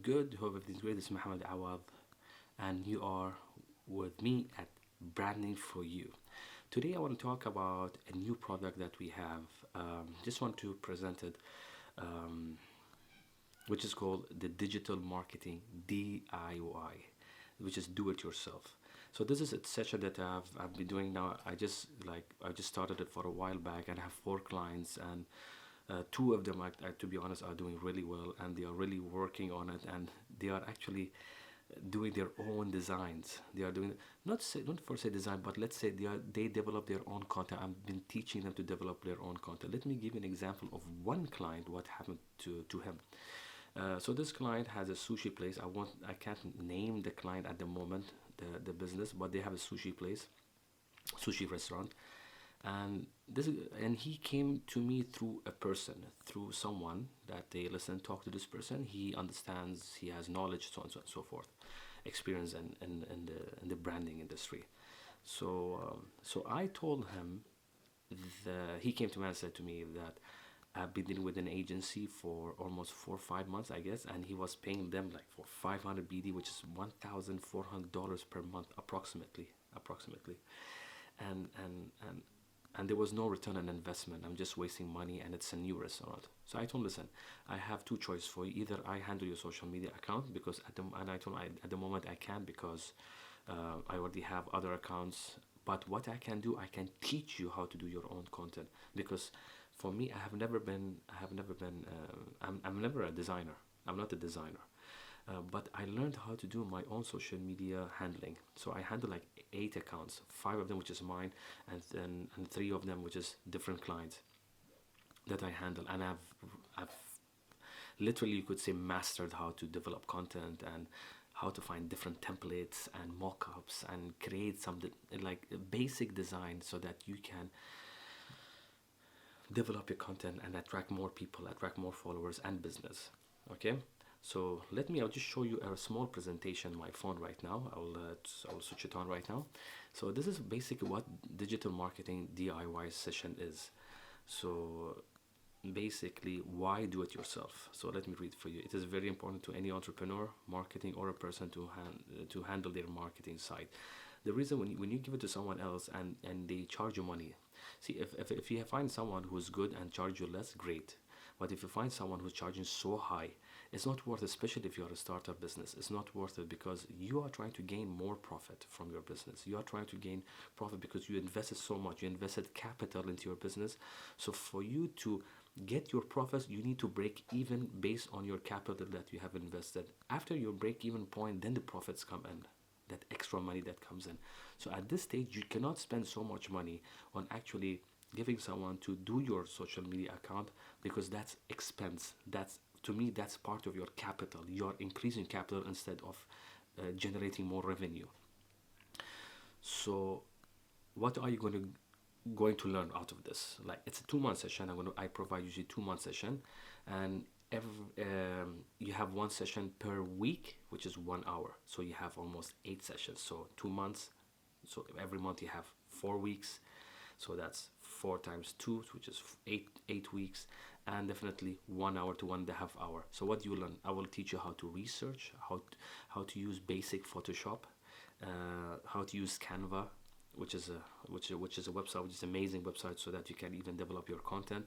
good. Hope everything's great. This is Mohammed Awadh, and you are with me at Branding for You. Today, I want to talk about a new product that we have. Just want to present it, um, which is called the Digital Marketing DIY, which is do it yourself. So this is a session that I've been doing now. I just started it for a while back, and I have four clients, and two of them, to be honest, are doing really well, and they are really working on it, and they are actually doing their own designs. They are doing not for say design, but let's say they develop their own content. I've been teaching them to develop their own content. Let me give you an example of one client. What happened to him? So this client has a sushi place. I can't name the client at the moment, the business, but they have a sushi place, sushi restaurant, and and he came to me through a person, through someone that they listen, talk to this person. He understands, he has knowledge, so on and so forth, experience in the branding industry. So I told him, he came to me and said to me that I've been dealing with an agency for almost 4 or 5 months, I guess, and he was paying them like for 500 BD, which is $1,400 per month, approximately, and there was no return on investment. I'm just wasting money, and it's a new restaurant. So I told him, listen, I have two choices for you. Either I handle your social media account, because I told him at the moment I can't, because I already have other accounts. But what I can do, I can teach you how to do your own content, because for me, I'm never a designer. I'm not a designer. But I learned how to do my own social media handling. So I handle like 8 accounts, five of them which is mine, and three of them which is different clients that I handle. And I've literally, you could say, mastered how to develop content, and how to find different templates and mock-ups, and create something like a basic design, so that you can develop your content and attract more people, attract more followers and business. Okay, so I'll just show you a small presentation on my phone right now. I'll switch it on right now. So this is basically what digital marketing DIY session is. So basically, why do it yourself? So let me read for you. It is very important to any entrepreneur, marketing, or a person to handle their marketing side. The reason, when you give it to someone else, and they charge you money. See, if you find someone who's good and charge you less, great. But if you find someone who's charging so high, it's not worth it, especially if you're a startup business. It's not worth it, because you are trying to gain more profit from your business. You are trying to gain profit because you invested so much. You invested capital into your business. So for you to get your profits, you need to break even based on your capital that you have invested. After your break even point, then the profits come in, that extra money that comes in. So at this stage, you cannot spend so much money on actually giving someone to do your social media account, because that's expense. That's, to me, that's part of your capital. You're increasing capital instead of generating more revenue. So what are you going to learn out of this? Like, it's a 2 month session. I provide usually 2 month session, and you have one session per week, which is 1 hour. So you have almost 8 sessions. So 2 months. So every month you have 4 weeks. So that's 4 times 2, which is eight weeks, and definitely 1 hour to 1.5 hour. So what do you learn? I will teach you how to research, how to use basic Photoshop, how to use Canva, which is a website, which is an amazing website, so that you can even develop your content.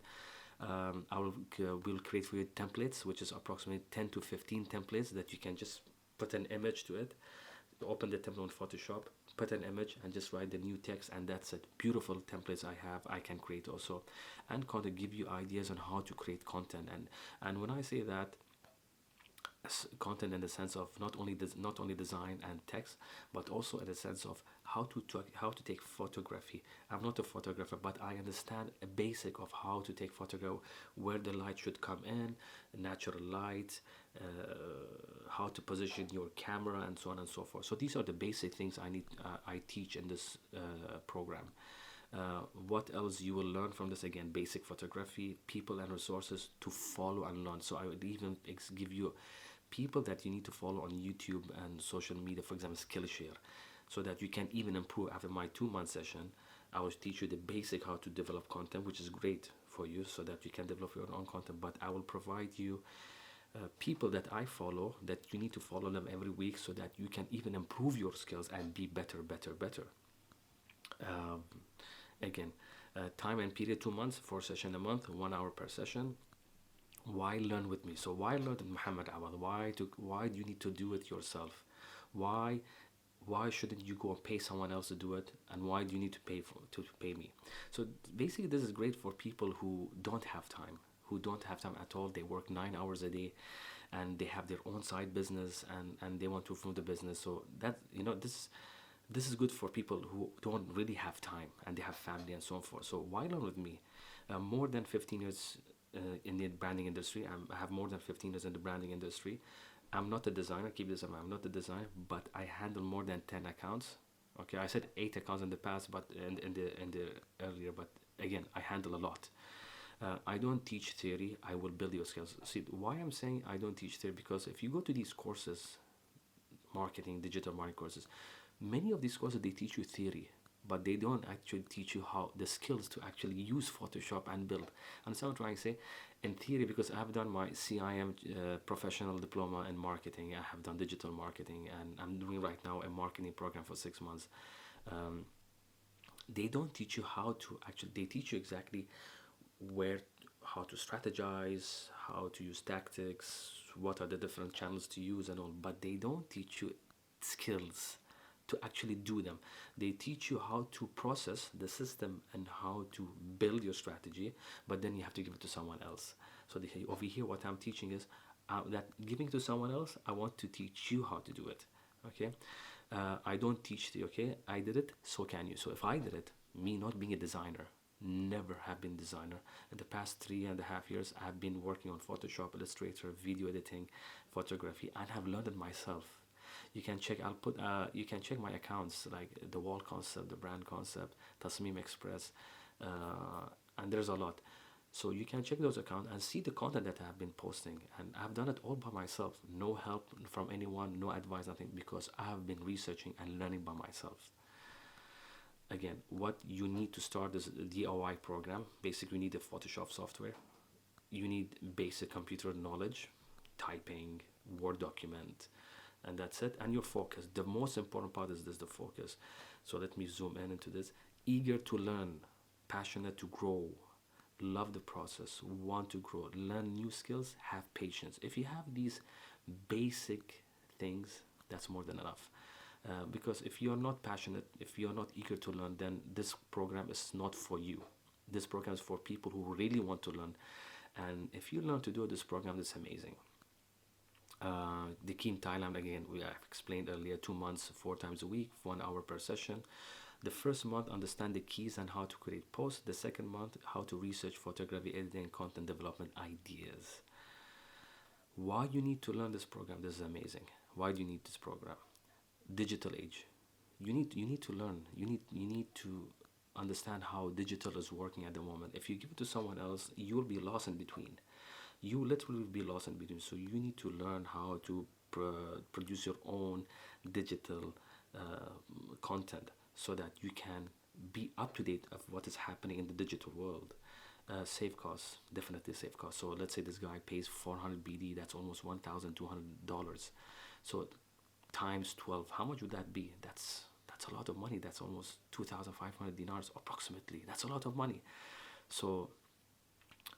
We'll create for you templates, which is approximately 10 to 15 templates that you can just put an image to it. Open the template on Photoshop, put an image, and just write the new text, and that's it. Beautiful templates I can create also, and kind of give you ideas on how to create content. And when I say that, content in the sense of not only design and text, but also in the sense of how to take photography. I'm not a photographer, but I understand a basic of how to take photograph, where the light should come in, natural light, how to position your camera, and so on and so forth. So these are the basic things I teach in this program. What else you will learn from this? Again, basic photography, people and resources to follow and learn. So I would even give you people that you need to follow on YouTube and social media, for example, Skillshare, so that you can even improve. After my 2 month session, I will teach you the basic how to develop content, which is great for you, so that you can develop your own content. But I will provide you people that I follow, that you need to follow them every week so that you can even improve your skills and be better, better, better. Um, Again, time and period 2 months, 4 sessions a month, 1 hour per session. Why learn with me? So why learn with Muhammad Awad? Why do you need to do it yourself? Why why shouldn't you go and pay someone else to do it, and why do you need to pay me? So basically this is great for people who don't have time, at all. They work 9 hours a day, and they have their own side business, and they want to improve the business. So that, this is good for people who don't really have time and they have family and so on forth. So why learn with me? More than 15 years in the branding industry. I have more than 15 years in the branding industry. I'm not a designer. Keep this in mind. I'm not a designer, but I handle more than 10 accounts. Okay, I said 8 accounts in the past, but in the earlier. But again, I handle a lot. I don't teach theory. I will build your skills. See why I'm saying I don't teach theory, because if you go to these courses, marketing, digital marketing courses, many of these courses they teach you theory, but they don't actually teach you how the skills to actually use Photoshop and build. And so I'm trying to say, in theory, because I have done my CIM professional diploma in marketing, I have done digital marketing, and I'm doing right now a marketing program for 6 months. Um, they don't teach you how to actually. They teach you exactly where, how to strategize, how to use tactics, what are the different channels to use and all, but they don't teach you skills to actually do them. They teach you how to process the system and how to build your strategy, but then you have to give it to someone else. So over here, what I'm teaching is that giving to someone else, I want to teach you how to do it. Okay, I don't teach the, okay, I did it, so can you. So if I did it, me not being a designer, never have been designer. In the past 3.5 years, I've been working on Photoshop, Illustrator, video editing, photography, and have learned it myself. You can check. You can check my accounts like the Wall Concept, the Brand Concept, Tasmim Express, and there's a lot. So you can check those accounts and see the content that I have been posting, and I've done it all by myself. No help from anyone, no advice, nothing, because I have been researching and learning by myself. Again, what you need to start is a DIY program. Basically, you need a Photoshop software. You need basic computer knowledge, typing, Word document, and that's it. And your focus. The most important part is this: the focus. So let me zoom in into this. Eager to learn, passionate to grow, love the process, want to grow, learn new skills, have patience. If you have these basic things, that's more than enough. Because if you're not passionate, if you're not eager to learn, then this program is not for you. This program is for people who really want to learn. And if you learn to do this program, it's amazing. The key in Thailand, again, we have explained earlier, 2 months, 4 times a week, 1 hour per session. The first month, understand the keys and how to create posts. The second month, how to research photography, editing, content development ideas. Why you need to learn this program? This is amazing. Why do you need this program? Digital age. You need to learn. You need to understand how digital is working at the moment. If you give it to someone else, you'll be lost in between. You literally will be lost in between. So you need to learn how to produce your own digital content so that you can be up to date of what is happening in the digital world. Save costs, definitely save costs. So let's say this guy pays 400 BD, that's almost $1,200. So times 12, how much would that be? That's a lot of money. That's almost 2,500 dinars approximately. That's a lot of money. So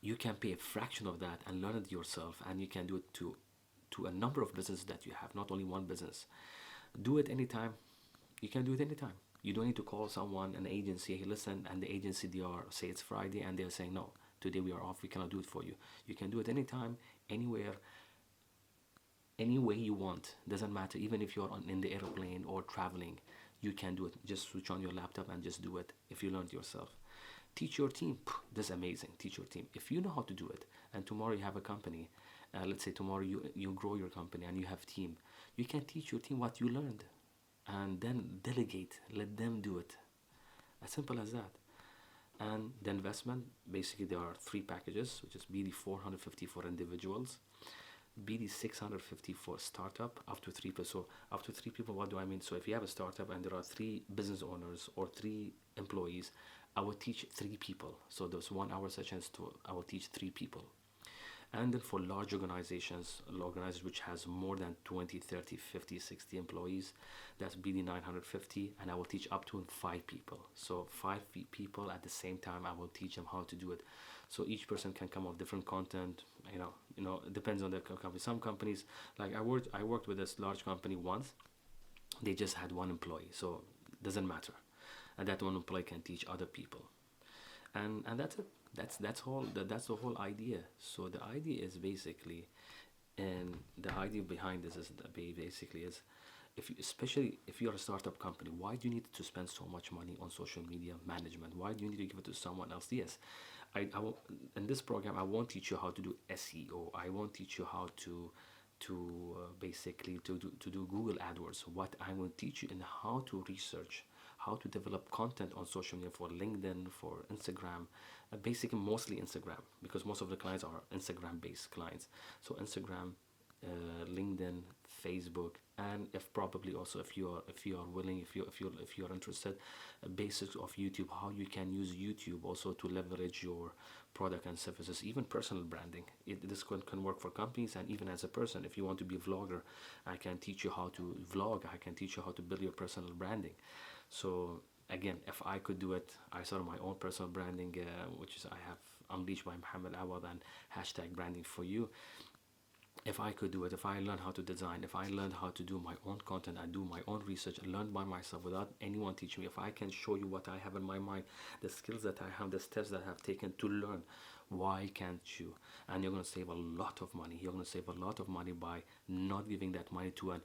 you can pay a fraction of that and learn it yourself, and you can do it to a number of businesses that you have, not only one business. Do it anytime. You can do it anytime. You don't need to call someone, an agency, hey, listen, and the agency, they are, say it's Friday, and they're saying, no, today we are off, we cannot do it for you. You can do it anytime, anywhere, any way you want. Doesn't matter, even if you're in the airplane or traveling, you can do it. Just switch on your laptop and just do it if you learned yourself. Teach your team. This is amazing. Teach your team. If you know how to do it, and tomorrow you have a company, let's say tomorrow you grow your company and you have team, you can teach your team what you learned, and then delegate. Let them do it. As simple as that. And the investment, basically there are 3 packages, which is BD 450 for individuals, BD 650 for startup, up to 3 people. So up to 3 people, what do I mean? So if you have a startup and there are 3 business owners or 3 employees, I will teach 3 people. So those 1 hour sessions, I will teach 3 people. And then for large organizations, which has more than 20, 30, 50, 60 employees, that's BD 950, and I will teach up to 5 people. So people at the same time, I will teach them how to do it. So each person can come up with different content. It depends on the company. Some companies, like I worked with this large company once. They just had one employee, so it doesn't matter, and that one employee can teach other people, and that's it. That's the whole idea. So the idea is basically, and the idea behind this is basically is, especially if you're a startup company, why do you need to spend so much money on social media management? Why do you need to give it to someone else? Yes, I will, in this program I won't teach you how to do SEO. I won't teach you how basically to do Google AdWords. What I will teach you in how to research, how to develop content on social media, for LinkedIn, for Instagram, basically mostly Instagram, because most of the clients are Instagram based clients. So Instagram, LinkedIn, Facebook, and if probably also if you are willing, if you're interested, basics of YouTube, how you can use YouTube also to leverage your product and services, even personal branding. This can work for companies, and even as a person, if you want to be a vlogger, I can teach you how to vlog. I can teach you how to build your personal branding. So again, if I could do it, I started my own personal branding, which is I have Unleashed by Mohammed Awadh and hashtag branding for you. If I could do it, if I learned how to design, if I learned how to do my own content, I do my own research, I learned by myself without anyone teaching me. If I can show you what I have in my mind, the skills that I have, the steps that I have taken to learn, why can't you? And you're going to save a lot of money. You're going to save a lot of money by not giving that money to an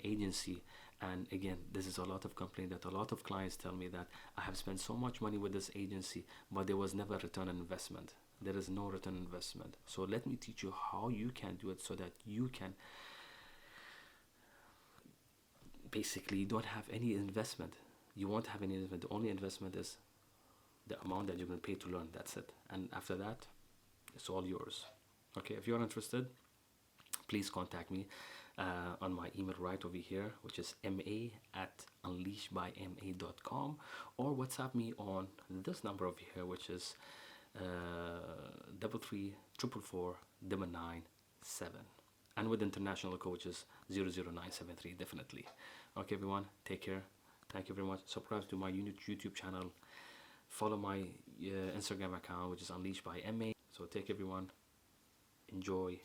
agency. And again, this is a lot of complaint that a lot of clients tell me that I have spent so much money with this agency, but there was never return on investment. There is no return on investment. So let me teach you how you can do it, so that you can basically, you don't have any investment. You won't have any investment. The only investment is the amount that you're going to pay to learn. That's it. And after that, it's all yours. Okay, if you're interested, please contact me on my email right over here, which is ma@unleashbyma.com, or WhatsApp me on this number over here, which is 33444997, and with international code, which is 00973. Definitely. Okay, everyone, take care. Thank you very much. Subscribe to my YouTube channel. Follow my Instagram account, which is Unleashbyma. So take everyone. Enjoy.